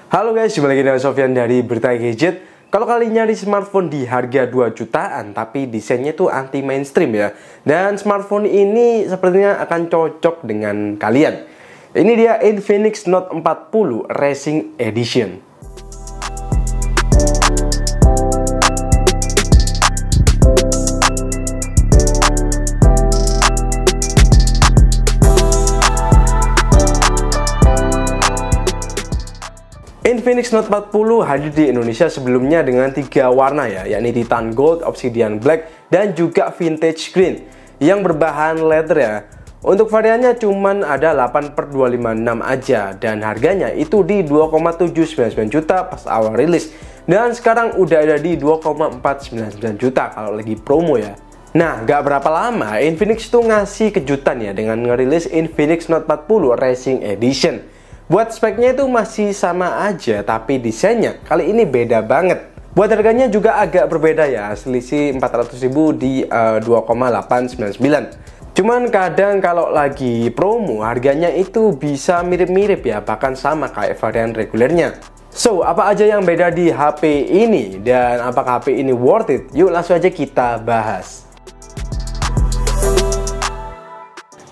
Halo guys, kembali lagi dengan Sofyan dari Berita Gadget. Kalau kalian nyari smartphone di harga 2 jutaan tapi desainnya tuh anti mainstream ya, dan smartphone ini sepertinya akan cocok dengan kalian. Ini dia Infinix Note 40 Racing Edition. Infinix Note 40 hadir di Indonesia sebelumnya dengan 3 warna ya, yakni Titan Gold, Obsidian Black, dan juga Vintage Green yang berbahan leather ya. Untuk variannya cuman ada 8/256 aja dan harganya itu di 2,799 juta pas awal rilis, dan sekarang udah ada di 2,499 juta kalau lagi promo ya. Nah, gak berapa lama Infinix tuh ngasih kejutan ya dengan ngerilis Infinix Note 40 Racing Edition. Buat speknya itu masih sama aja, tapi desainnya kali ini beda banget. Buat harganya juga agak berbeda ya, selisih 400.000 di 2,899. Cuman kadang kalau lagi promo harganya itu bisa mirip-mirip ya, bahkan sama kayak varian regulernya. So, apa aja yang beda di HP ini dan apakah HP ini worth it? Yuk langsung aja kita bahas.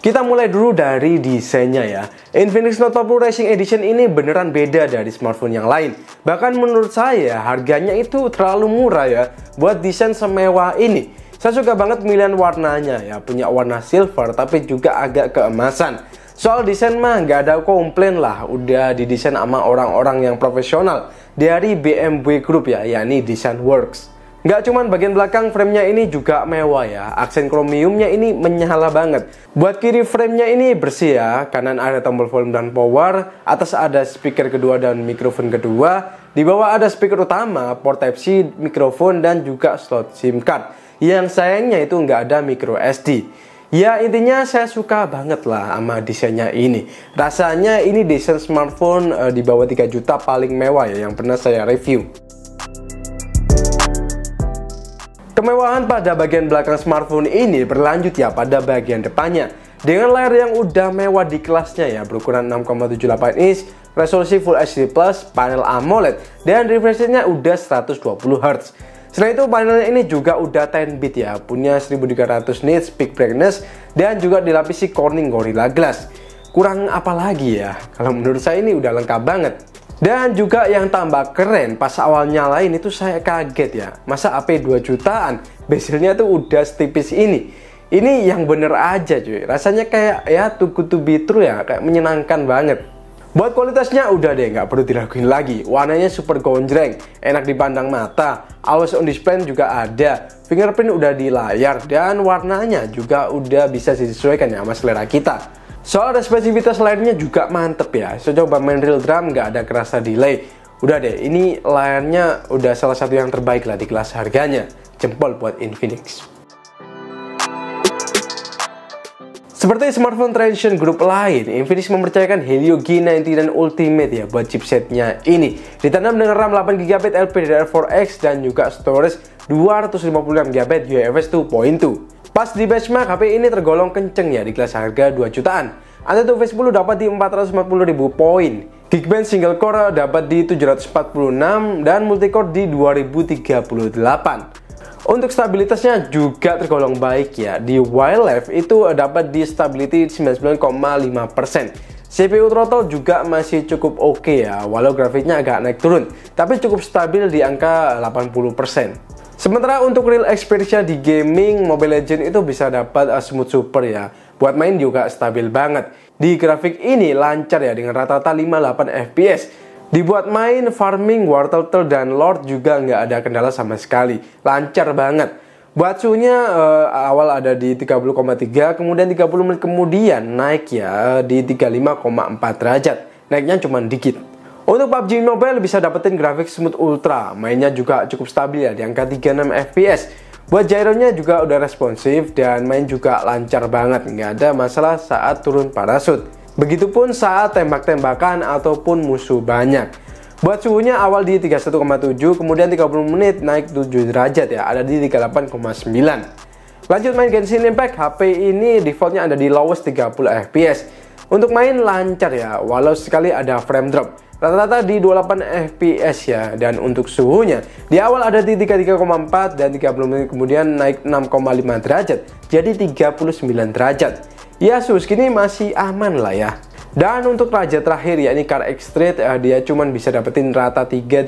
Kita mulai dulu dari desainnya ya. Infinix Note 40 Racing Edition ini beneran beda dari smartphone yang lain. Bahkan menurut saya harganya itu terlalu murah ya buat desain semewah ini. Saya suka banget pemilihan warnanya ya, punya warna silver tapi juga agak keemasan. Soal desain mah nggak ada komplain lah, udah didesain sama orang-orang yang profesional dari BMW Group ya, yakni Design Works. Nggak cuman bagian belakang framenya ini juga mewah ya, aksen chromiumnya ini menyala banget. Buat kiri framenya ini bersih ya, kanan ada tombol volume dan power, atas ada speaker kedua dan mikrofon kedua, di bawah ada speaker utama, port Type-C, mikrofon, dan juga slot SIM card. Yang sayangnya itu nggak ada micro SD. Ya intinya saya suka banget lah sama desainnya ini. Rasanya ini desain smartphone di bawah 3 juta paling mewah ya yang pernah saya review. Kemewahan pada bagian belakang smartphone ini berlanjut ya pada bagian depannya. Dengan layar yang udah mewah di kelasnya ya, berukuran 6,78 inch, resolusi Full HD+, panel AMOLED, dan refresh rate-nya udah 120 Hz. Selain itu panelnya ini juga udah 10 bit ya, punya 1300 nits peak brightness, dan juga dilapisi Corning Gorilla Glass. Kurang apa lagi ya, kalau menurut saya ini udah lengkap banget. Dan juga yang tambah keren, pas awal nyalain itu saya kaget ya. Masa HP 2 jutaan, bezelnya tuh udah setipis ini. Ini yang bener aja cuy. Rasanya kayak ya too good to be true ya, kayak menyenangkan banget. Buat kualitasnya udah deh, nggak perlu diraguin lagi. Warnanya super gonjreng, enak dipandang mata. Always on display juga ada. Fingerprint udah di layar, dan warnanya juga udah bisa disesuaikan ya sama selera kita. Soal responsivitas layarnya juga mantep ya. Saya coba main real drum nggak ada kerasa delay. Udah deh, ini layarnya udah salah satu yang terbaik lah di kelas harganya. Jempol buat Infinix. Seperti smartphone tradition grup lain, Infinix mempercayakan Helio G90 dan Ultimate ya buat chipsetnya ini. Ditanam dengan RAM 8GB LPDDR4X dan juga storage 256GB UFS 2.2. Pas di benchmark, HP ini tergolong kenceng ya di kelas harga 2 jutaan. Antutu V10 dapat di 450.000 poin. Geekbench single core dapat di 746 dan multicore di 2038. Untuk stabilitasnya juga tergolong baik ya. Di wildlife itu dapat di stability 99,5%. CPU throttle juga masih cukup oke ya, walau grafiknya agak naik turun, tapi cukup stabil di angka 80%. Sementara untuk real experience di gaming, Mobile Legends itu bisa dapat smooth super ya. Buat main juga stabil banget. Di grafik ini lancar ya dengan rata-rata 58 fps. Dibuat main, farming, War Turtle, dan Lord juga nggak ada kendala sama sekali. Lancar banget. Buat suhunya awal ada di 30,3, kemudian 30 menit kemudian naik ya di 35,4 derajat. Naiknya cuma dikit. Untuk PUBG Mobile bisa dapetin grafik smooth ultra, mainnya juga cukup stabil ya di angka 36 fps. Buat gyronya juga udah responsif dan main juga lancar banget, nggak ada masalah saat turun parasut. Begitupun saat tembak-tembakan ataupun musuh banyak. Buat suhunya awal di 31,7, kemudian 30 menit naik 7 derajat ya, ada di 38,9. Lanjut main Genshin Impact, HP ini defaultnya ada di lowest 30 fps. Untuk main lancar ya, walau sekali ada frame drop. rata-rata di 28 fps ya. Dan untuk suhunya di awal ada di 33,4 dan 30 menit kemudian naik 6,5 derajat jadi 39 derajat. Ya suhu segini masih aman lah ya. Dan untuk raja terakhir yakni Car X-Trade, dia cuman bisa dapetin rata 30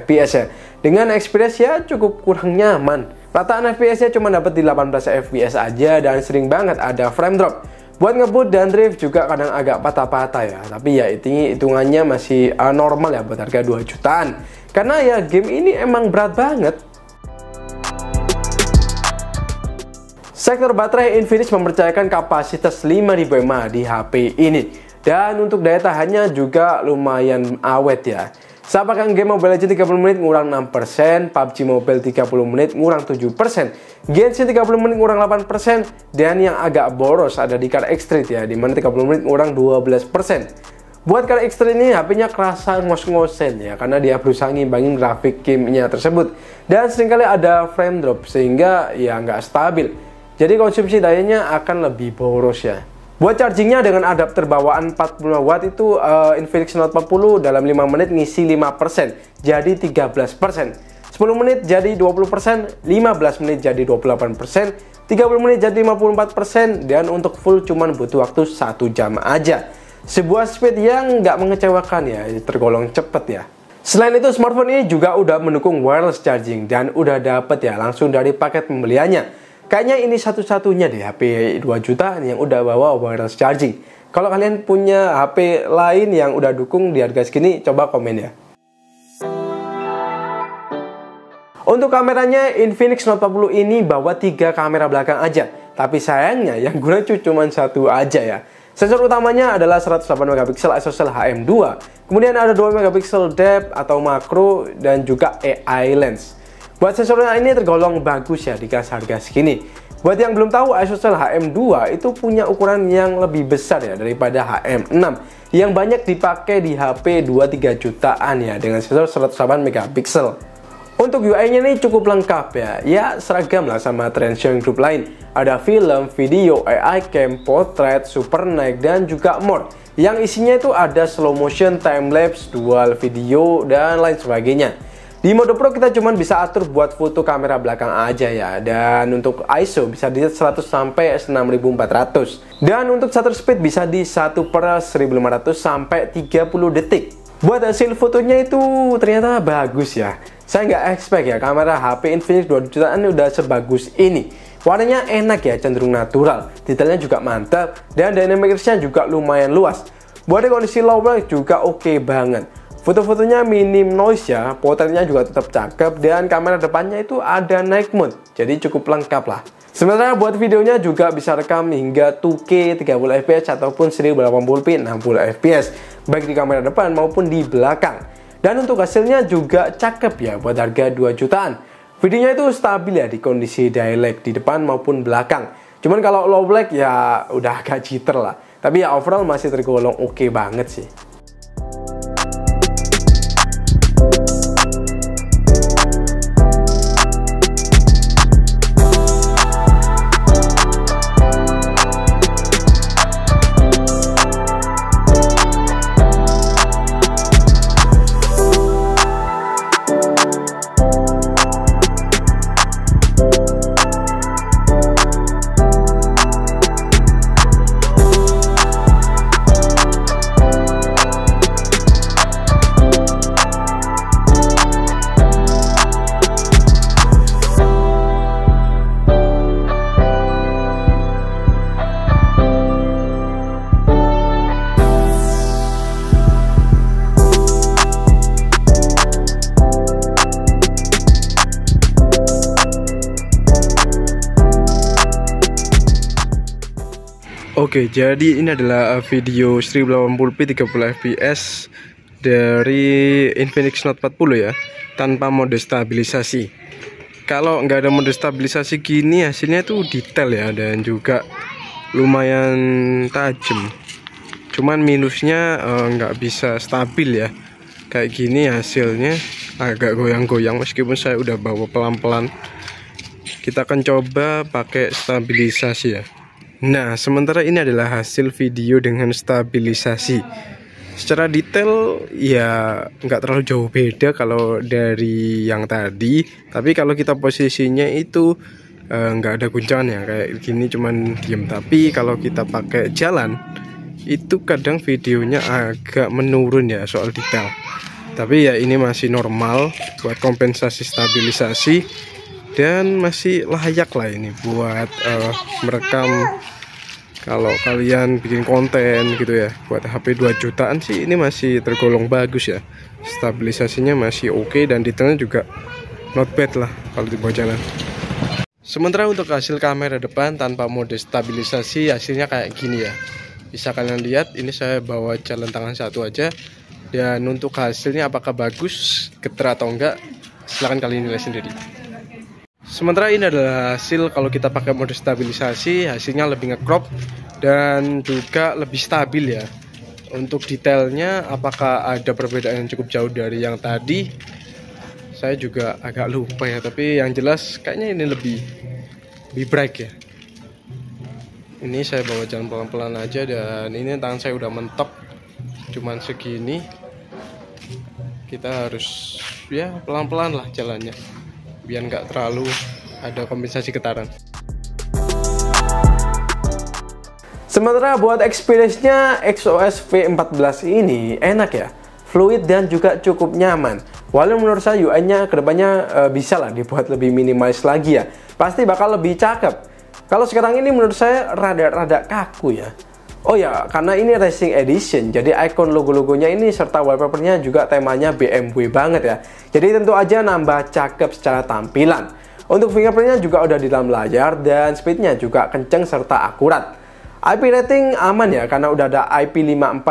fps ya. Dengan experience ya cukup kurang nyaman. Rataan fps-nya cuma dapat di 18 fps aja dan sering banget ada frame drop. Buat ngebut dan drift juga kadang agak patah-patah ya. Tapi ya itu hitungannya masih normal ya buat harga 2 jutaan. Karena ya game ini emang berat banget. Sektor baterai Infinix mempercayakan kapasitas 5000 mAh di HP ini. Dan untuk daya tahannya juga lumayan awet ya. Saat pakai game Mobile Legends 30 menit ngurang 6%, PUBG Mobile 30 menit ngurang 7%, Genshin 30 menit ngurang 8%, dan yang agak boros ada di Car X-Trade ya, dimana 30 menit ngurang 12%. Buat Car X-Trade ini HP-nya kerasa ngos-ngosen ya, karena dia berusaha ngimbangin grafik gamenya tersebut. Dan seringkali ada frame drop, sehingga ya nggak stabil. Jadi konsumsi dayanya akan lebih boros ya. Buat chargingnya dengan adapter bawaan 45 watt itu Infinix Note 40 dalam 5 menit ngisi 5%, jadi 13%. 10 menit jadi 20%, 15 menit jadi 28%, 30 menit jadi 54%, dan untuk full cuman butuh waktu 1 jam aja. Sebuah speed yang nggak mengecewakan ya, tergolong cepet ya. Selain itu smartphone ini juga udah mendukung wireless charging dan udah dapet ya langsung dari paket pembeliannya. Kayaknya ini satu-satunya deh HP 2 jutaan yang udah bawa wireless charging. Kalau kalian punya HP lain yang udah dukung di harga segini, coba komen ya. Untuk kameranya, Infinix Note 40 ini bawa 3 kamera belakang aja. Tapi sayangnya yang guna cuma satu aja ya. Sensor utamanya adalah 108 megapiksel ISOCELL HM2. Kemudian ada 2 megapiksel depth atau makro dan juga AI lens. Buat sensornya ini tergolong bagus ya di harga segini. Buat yang belum tahu, ISOCELL HM2 itu punya ukuran yang lebih besar ya daripada HM6 yang banyak dipakai di HP 2-3 jutaan ya dengan sensor 108 megapiksel. Untuk UI-nya ini cukup lengkap ya. Ya seragam lah sama Transsion Group lain. Ada film, video, AI cam, portrait, super night, dan juga more. Yang isinya itu ada slow motion, time lapse, dual video, dan lain sebagainya. Di mode Pro kita cuma bisa atur buat foto kamera belakang aja ya. Dan untuk ISO bisa di 100 sampai 6400. Dan untuk shutter speed bisa di 1/1500 sampai 30 detik. Buat hasil fotonya itu ternyata bagus ya. Saya nggak expect ya kamera HP Infinix 2 jutaan udah sebagus ini. Warnanya enak ya, cenderung natural. Detailnya juga mantap dan dynamic range-nya juga lumayan luas. Buat kondisi low light juga oke banget. Foto-fotonya minim noise ya, potretnya juga tetap cakep, dan kamera depannya itu ada night mode, jadi cukup lengkap lah. Sementara buat videonya juga bisa rekam hingga 2K 30 fps ataupun 1080p 60 fps, baik di kamera depan maupun di belakang. Dan untuk hasilnya juga cakep ya buat harga 2 jutaan. Videonya itu stabil ya di kondisi dialog di depan maupun belakang. Cuman kalau low light ya udah agak jitter lah. Tapi ya overall masih tergolong oke banget sih. Oke, jadi ini adalah video 1080p 30 fps dari Infinix Note 40 ya, tanpa mode stabilisasi. Kalau nggak ada mode stabilisasi gini hasilnya tuh detail ya, dan juga lumayan tajam. Cuman minusnya nggak bisa stabil ya, kayak gini hasilnya agak goyang-goyang meskipun saya udah bawa pelan-pelan. Kita akan coba pakai stabilisasi ya. Nah, sementara ini adalah hasil video dengan stabilisasi. Secara detail ya nggak terlalu jauh beda kalau dari yang tadi, tapi kalau kita posisinya itu nggak ada guncangannya kayak gini, cuman diem. Tapi kalau kita pakai jalan itu kadang videonya agak menurun ya soal detail. Tapi ya ini masih normal buat kompensasi stabilisasi, dan masih layak lah ini buat merekam. Kalau kalian bikin konten gitu ya, buat HP 2 jutaan sih ini masih tergolong bagus ya. Stabilisasinya masih oke, dan detailnya juga not bad lah kalau dibawa jalan. Sementara untuk hasil kamera depan tanpa mode stabilisasi hasilnya kayak gini ya. Bisa kalian lihat, ini saya bawa jalan tangan satu aja. Dan untuk hasilnya apakah bagus, getar atau enggak, silahkan kalian nilai sendiri. Sementara ini adalah hasil kalau kita pakai mode stabilisasi, hasilnya lebih nge-crop dan juga lebih stabil ya. Untuk detailnya apakah ada perbedaan yang cukup jauh dari yang tadi, saya juga agak lupa ya, tapi yang jelas kayaknya ini lebih bright ya. Ini saya bawa jalan pelan-pelan aja, dan ini tangan saya udah mentok cuman segini. Kita harus ya pelan-pelan lah jalannya, biar nggak terlalu ada kompensasi getaran. Sementara buat experience-nya XOS V14 ini enak ya, fluid dan juga cukup nyaman. Walau menurut saya UI-nya kedepannya bisa lah dibuat lebih minimalis lagi ya, pasti bakal lebih cakep. Kalau sekarang ini menurut saya rada-rada kaku ya. Oh ya, karena ini Racing Edition, jadi icon logo-logonya ini serta wallpapernya juga temanya BMW banget ya. Jadi tentu aja nambah cakep secara tampilan. Untuk fingerprintnya juga udah di dalam layar, dan speednya juga kenceng serta akurat. IP rating aman ya, karena udah ada IP54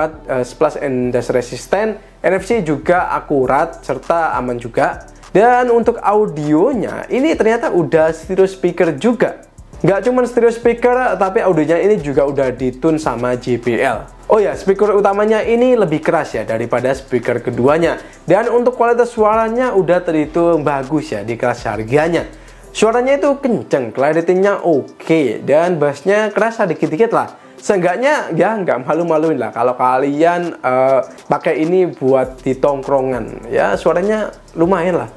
plus and dash resistant. NFC juga akurat serta aman juga. Dan untuk audionya ini ternyata udah stereo speaker juga. Nggak cuma stereo speaker, tapi audionya ini juga udah ditune sama JBL. Oh ya, speaker utamanya ini lebih keras ya daripada speaker keduanya. Dan untuk kualitas suaranya udah terhitung bagus ya di kelas harganya. Suaranya itu kenceng, clarity-nya oke, dan bassnya kerasa dikit-dikit lah. Seenggaknya ya nggak malu-maluin lah kalau kalian pakai ini buat di tongkrongan. Ya suaranya lumayan lah.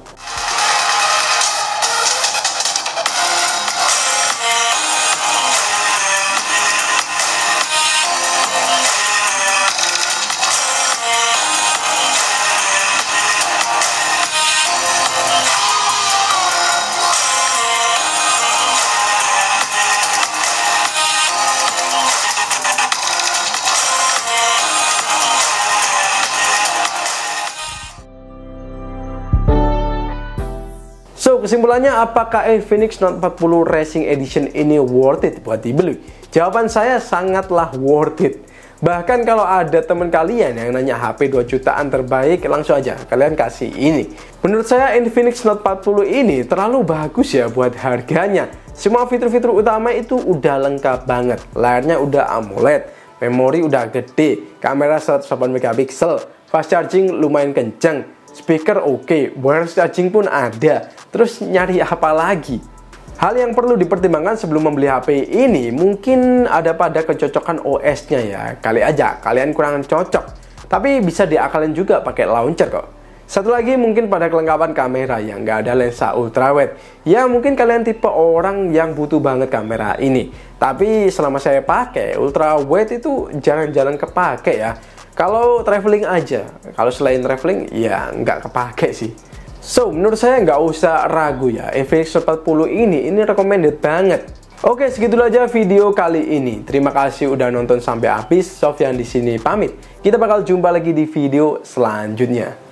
So, kesimpulannya apakah Infinix Note 40 Racing Edition ini worth it buat dibeli? Jawaban saya sangatlah worth it. Bahkan kalau ada teman kalian yang nanya HP 2 jutaan terbaik, langsung aja kalian kasih ini. Menurut saya Infinix Note 40 ini terlalu bagus ya buat harganya. Semua fitur-fitur utama itu udah lengkap banget. Layarnya udah AMOLED, memori udah gede, kamera 108 megapiksel, fast charging lumayan kenceng, speaker oke, wireless charging pun ada. Terus nyari apa lagi? Hal yang perlu dipertimbangkan sebelum membeli HP ini mungkin ada pada kecocokan OS-nya ya. Kali aja kalian kurang cocok, tapi bisa diakalin juga pakai launcher kok. Satu lagi mungkin pada kelengkapan kamera yang nggak ada lensa ultrawide. Ya mungkin kalian tipe orang yang butuh banget kamera ini. Tapi selama saya pakai ultrawide itu jarang-jarang kepake ya. Kalau traveling aja, kalau selain traveling ya nggak kepake sih. So, menurut saya nggak usah ragu ya, Infinix Note 40 ini recommended banget. Oke, segitu aja video kali ini. Terima kasih udah nonton sampai habis. Sofyan di sini pamit. Kita bakal jumpa lagi di video selanjutnya.